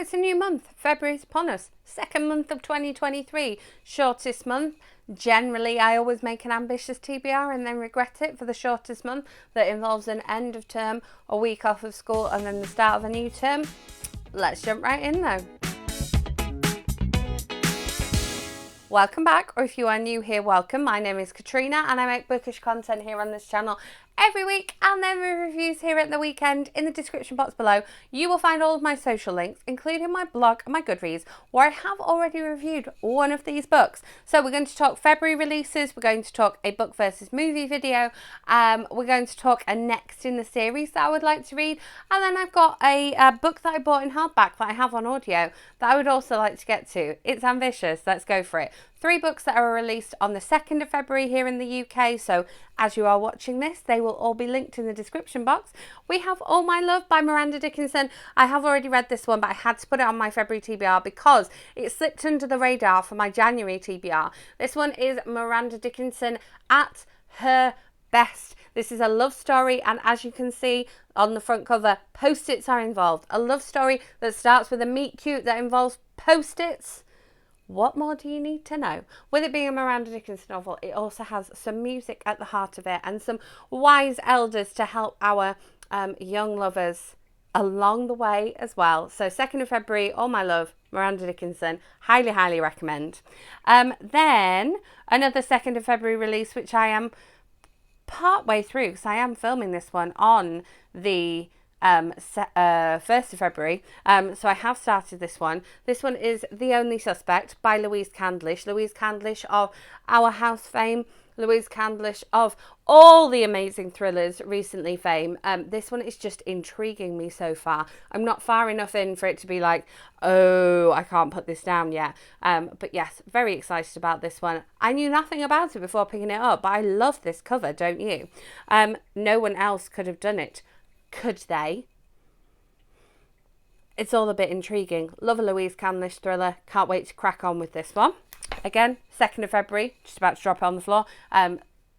it's a new month. February's upon us. Second month of 2023. Shortest month. Generally, I always make an ambitious TBR and then regret it for the shortest month that involves an end of term, a week off of school, and then the start of a new term. Let's jump right in though. Welcome back, or if you are new here, welcome. My name is Katrina and I make bookish content here on this channel every week, and then reviews here at the weekend. In the description box below you will find all of my social links, including my blog and my Goodreads, where I have already reviewed one of these books. So we're going to talk February releases, we're going to talk a book versus movie video, we're going to talk a next in the series that I would like to read, and then I've got a book that I bought in hardback that I have on audio that I would also like to get to. It's ambitious, let's go for it. 3 books that are released on the 2nd of February here in the UK, so as you are watching this, they will all be linked in the description box. We have All My Love by Miranda Dickinson. I have already read this one, but I had to put it on my February TBR because it slipped under the radar for my January TBR. This one is Miranda Dickinson at her best. This is a love story, and as you can see on the front cover, post-its are involved. A love story that starts with a meet cute that involves post-its. What more do you need to know? With it being a Miranda Dickinson novel, it also has some music at the heart of it and some wise elders to help our young lovers along the way as well. So 2nd of February, All My Love, Miranda Dickinson, highly, highly recommend. Then another 2nd of February release, which I am part way through because I am filming this one on the 1st of February, so I have started this one. This one is The Only Suspect by Louise Candlish. Louise Candlish of Our House fame, Louise Candlish of all the amazing thrillers recently fame. This one is just intriguing me so far. I'm not far enough in for it to be like, oh, I can't put this down yet. But yes, very excited about this one. I knew nothing about it before picking it up, but I love this cover, don't you? No one else could have done it. Could they? It's all a bit intriguing. Love a Louise Candlish thriller. Can't wait to crack on with this one. Again, 2nd of February, just about to drop it on the floor.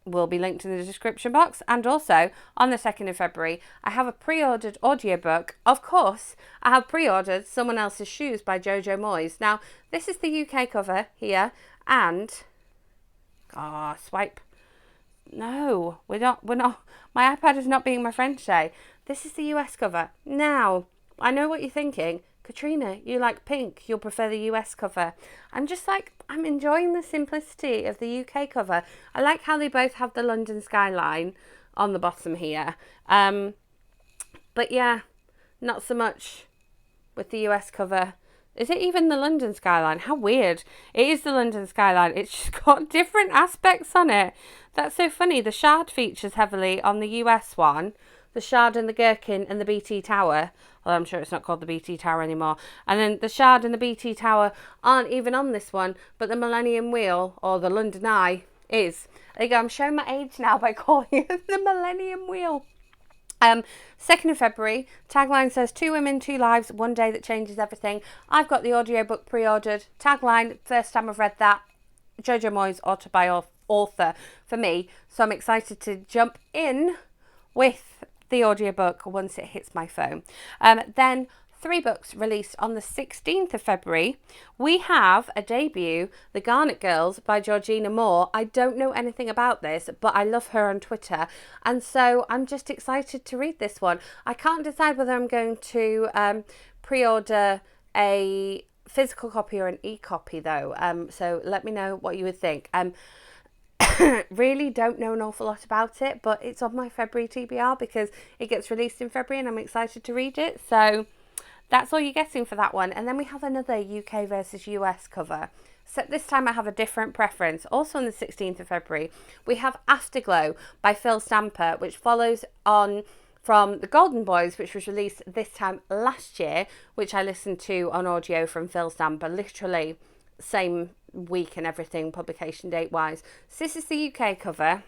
Will be linked in the description box. And also, on the 2nd of February, I have a pre-ordered audiobook. Of course, I have pre-ordered Someone Else's Shoes by Jojo Moyes. Now, this is the UK cover here. And, swipe. No, we're not. My iPad is not being my friend today. This is the US cover. Now, I know what you're thinking. Katrina, you like pink. You'll prefer the US cover. I'm just like, I'm enjoying the simplicity of the UK cover. I like how they both have the London skyline on the bottom here. But yeah, not so much with the US cover. Is it even the London skyline? How weird. It is the London skyline. It's just got different aspects on it. That's so funny. The Shard features heavily on the US one. The Shard and the Gherkin and the BT Tower. Well, I'm sure it's not called the BT Tower anymore. And then the Shard and the BT Tower aren't even on this one, but the Millennium Wheel, or the London Eye, is. There you go, I'm showing my age now by calling it the Millennium Wheel. 2nd of February, tagline says 2 women, 2 lives, 1 day that changes everything. I've got the audiobook pre-ordered. Tagline, first time I've read that. Jojo Moyes, author for me. So I'm excited to jump in with the audiobook once it hits my phone. Then 3 books released on the 16th of February. We have a debut, The Garnet Girls by Georgina Moore. I don't know anything about this, but I love her on Twitter. And so I'm just excited to read this one. I can't decide whether I'm going to pre-order a physical copy or an e-copy though. So let me know what you would think. Really don't know an awful lot about it, but it's on my February TBR because it gets released in February and I'm excited to read it. So that's all you're getting for that one. And then we have another UK versus US cover. So this time I have a different preference. Also on the 16th of February, we have Afterglow by Phil Stamper, which follows on from The Golden Boys, which was released this time last year, which I listened to on audio from Phil Stamper, literally same week and everything, publication date wise. So this is the UK cover.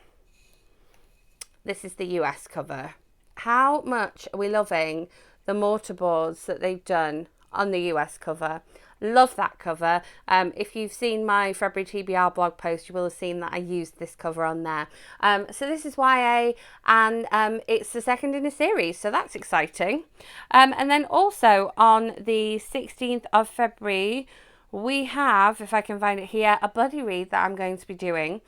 This is the US cover. How much are we loving the mortarboards that they've done on the US cover? Love that cover. If you've seen my February TBR blog post, you will have seen that I used this cover on there. So this is YA, and it's the second in a series, so that's exciting. And then also on the 16th of February, we have, if I can find it here, a buddy read that I'm going to be doing.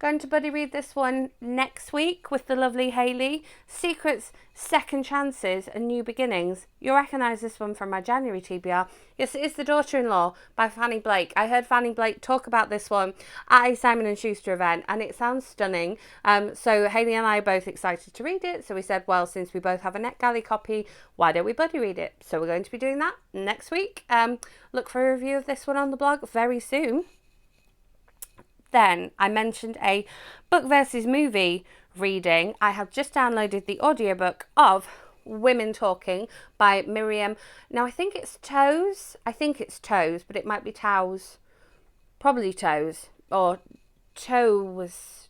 Going to buddy read this one next week with the lovely Hayley. Secrets, Second Chances and New Beginnings. You'll recognise this one from my January TBR. Yes, it is The Daughter-in-Law by Fanny Blake. I heard Fanny Blake talk about this one at a Simon & Schuster event, and it sounds stunning. So Hayley and I are both excited to read it. So we said, well, since we both have a NetGalley copy, why don't we buddy read it? So we're going to be doing that next week. Look for a review of this one on the blog very soon. Then I mentioned a book versus movie reading. I have just downloaded the audiobook of Women Talking by Miriam. Now I think it's Toes, but it might be Tows. Probably Toes or Toes.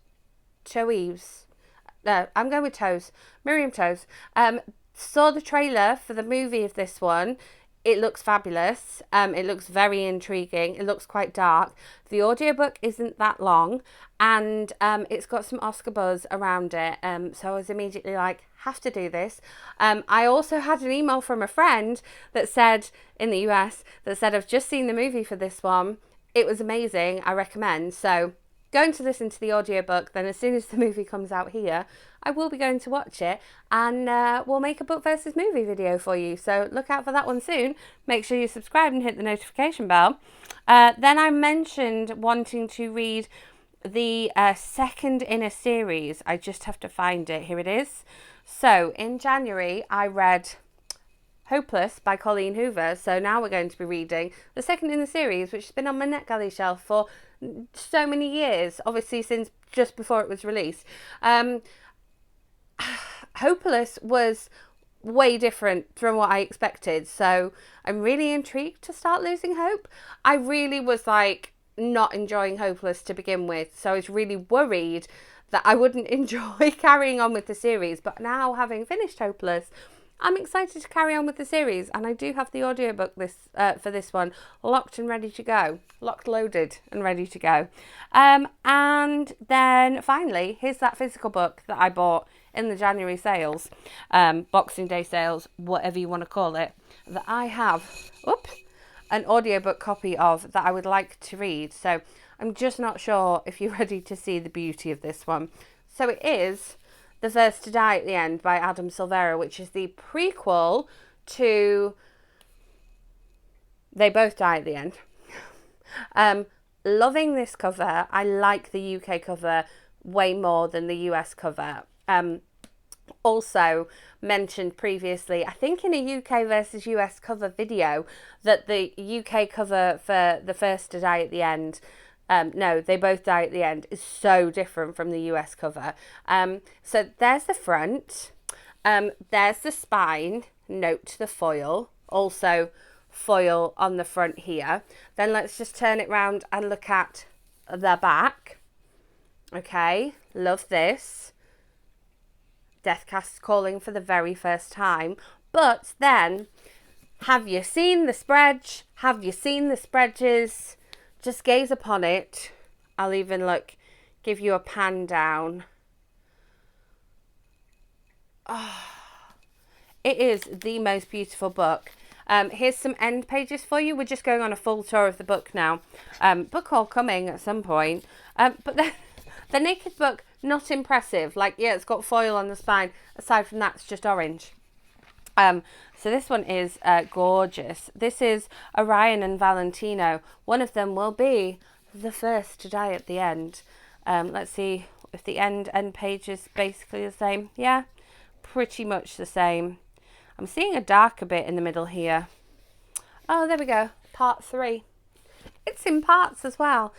No, I'm going with Toes. Miriam Toes. Saw the trailer for the movie of this one. It looks fabulous. It looks very intriguing. It looks quite dark. The audiobook isn't that long, and it's got some Oscar buzz around it. So I was immediately like, have to do this. I also had an email from a friend that said, in the US, that said, I've just seen the movie for this one. It was amazing. I recommend. So going to listen to the audiobook, then as soon as the movie comes out here, I will be going to watch it, and we'll make a book versus movie video for you. So look out for that one soon. Make sure you subscribe and hit the notification bell. Then I mentioned wanting to read the second in a series. I just have to find it. Here it is. So in January, I read Hopeless by Colleen Hoover. So now we're going to be reading the second in the series, which has been on my NetGalley shelf for so many years, obviously since just before it was released. Hopeless was way different from what I expected, so I'm really intrigued to start losing hope. I really was like not enjoying Hopeless to begin with, so I was really worried that I wouldn't enjoy carrying on with the series, but now having finished Hopeless, I'm excited to carry on with the series, and I do have the audiobook for this one locked and ready to go. Locked, loaded and ready to go. And then finally, here's that physical book that I bought in the January sales, Boxing Day sales, whatever you want to call it, that I have an audiobook copy of that I would like to read. So I'm just not sure if you're ready to see the beauty of this one. So it is The First to Die at the End by Adam Silvera, which is the prequel to They Both Die at the End. Loving this cover. I like the UK cover way more than the US cover. Also mentioned previously, I think in a UK versus US cover video, that the UK cover for The First to Die at the End, no, They Both Die at the End, is so different from the US cover. So there's the front, there's the spine, note the foil, also foil on the front here. Then let's just turn it round and look at the back. Okay, love this. Deathcast calling for the very first time. But then, have you seen the spread? Have you seen the spreads? Just gaze upon it. I'll even give you a pan down. Oh, it is the most beautiful book. Here's some end pages for you. We're just going on a full tour of the book now. Book haul coming at some point. But the naked book, not impressive. It's got foil on the spine. Aside from that, it's just orange. So this one is gorgeous. This is Orion and Valentino. One of them will be the first to die at the end. Let's see if the end page is basically the same. Yeah, pretty much the same. I'm seeing a darker bit in the middle here. Oh, there we go. Part 3. It's in parts as well.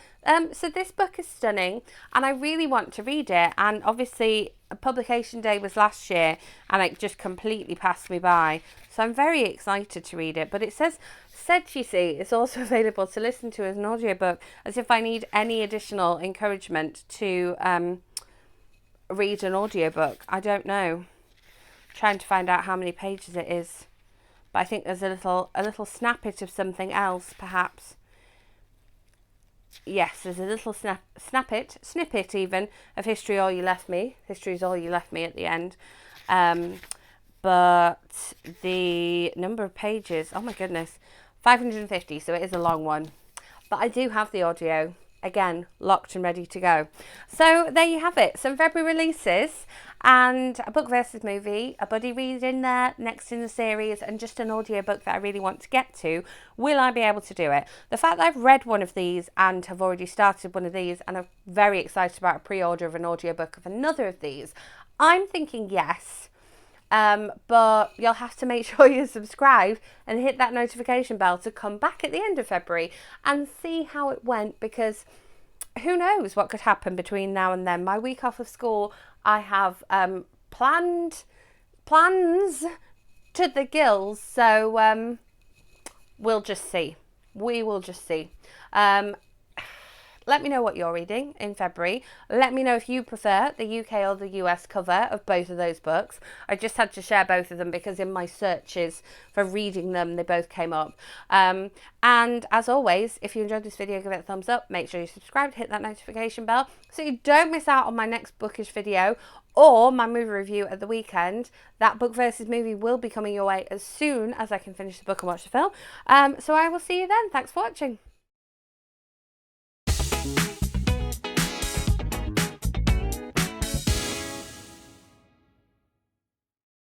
So this book is stunning, and I really want to read it. And obviously, publication day was last year, and it just completely passed me by. So I'm very excited to read it. But it said, you see, it's also available to listen to as an audiobook, as if I need any additional encouragement to read an audiobook. I don't know. Trying to find out how many pages it is. but I think there's a little snippet of something else, perhaps. Yes, there's a little snippet even, of History All You Left Me. History's All You Left Me at the end. But the number of pages, oh my goodness, 550, so it is a long one. But I do have the audio, again, locked and ready to go. So there you have it, some February releases, and a book versus movie, a buddy read in there, next in the series, and just an audiobook that I really want to get to. Will I be able to do it? The fact that I've read one of these and have already started one of these, and I'm very excited about a pre-order of an audiobook of another of these, I'm thinking yes. But you'll have to make sure you're subscribed and hit that notification bell to come back at the end of February and see how it went, because who knows what could happen between now and then. My week off of school, I have plans to the gills, so we'll just see. We will just see. Let me know what you're reading in February. Let me know if you prefer the UK or the US cover of both of those books. I just had to share both of them because in my searches for reading them, they both came up. And as always, if you enjoyed this video, give it a thumbs up. Make sure you subscribe, hit that notification bell so you don't miss out on my next bookish video or my movie review at the weekend. That book versus movie will be coming your way as soon as I can finish the book and watch the film. So I will see you then. Thanks for watching.